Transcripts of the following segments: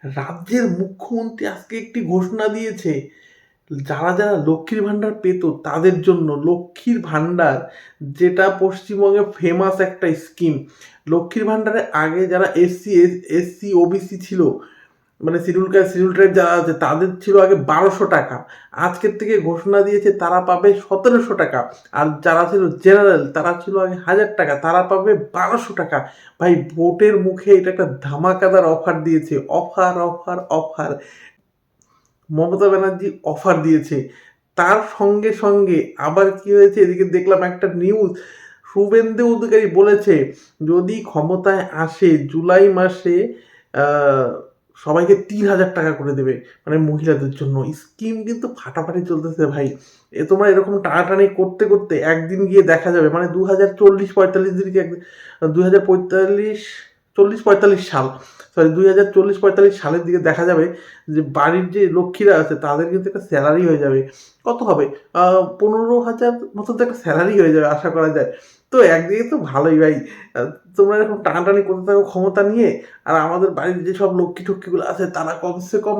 রাজ্যের মুখ্যমন্ত্রী আজকে একটি ঘোষণা দিয়েছে, যারা যারা লক্ষ্মীর ভাণ্ডার পেত তাদের জন্য লক্ষ্মীর ভাণ্ডার, যেটা পশ্চিমবঙ্গে ফেমাস একটা স্কিম। লক্ষ্মীর ভাণ্ডারে আগে যারা এসসি ওবিসি ছিল, মানে শিডিউল ট্রাইব যারা আছে তাদের ছিল আগে 1200 টাকা। আজকের থেকে ঘোষণা দিয়েছে তারা পাবে 1700 টাকা। আর যারা ছিল জেনারেল তারা ছিল আগে 1000 টাকা, তারা পাবে 1200 টাকা। ভাই ভোটের মুখে এটা একটা ধামাকাদার অফার দিয়েছে। Offer offer offer, Mamata Banerjee offer দিয়েছে। তার সঙ্গে সঙ্গে আবার কি হয়েছে, এদিকে দেখলাম একটা নিউজ, শুভেন্দু অধিকারী বলেছে যদি ক্ষমতায় আসে জুলাই মাসে সবাইকে 3000 টাকা করে দেবে, মানে মহিলাদের জন্য। স্কিম কিন্তু ফাটাফাটি চলতেছে ভাই। তোমরা এরকম টানাটানি করতে করতে একদিন গিয়ে দেখা যাবে, মানে 2040-45 দিকে, 2040-45 সাল, সরি 2040-45 সালের দিকে দেখা যাবে যে বাড়ির যে লক্ষ্মীরা আছে তাদের কিন্তু একটা স্যালারি হয়ে যাবে। কত হবে, 15,000 মতো তো একটা স্যালারি হয়ে যাবে আশা করা যায়। তো একদিকে তো ভালোই ভাই। তোমরা এরকম টানাটানি করতে থাকো ক্ষমতা নিয়ে, আর আমাদের বাড়ির যেসব লক্ষ্মী টক্ষ্মীগুলো আছে তারা কমসে কম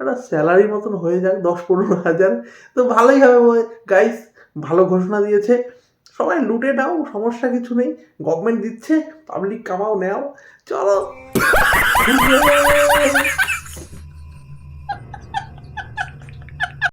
একটা স্যালারি মতন হয়ে যাক 10-15 হাজার। তো ভালোই হবে গাইস, ভালো ঘোষণা দিয়েছে। সবাই লুটে নাও, সমস্যা কিছু নেই। গভর্নমেন্ট দিচ্ছে, পাবলিক কামাও নেও, চলো।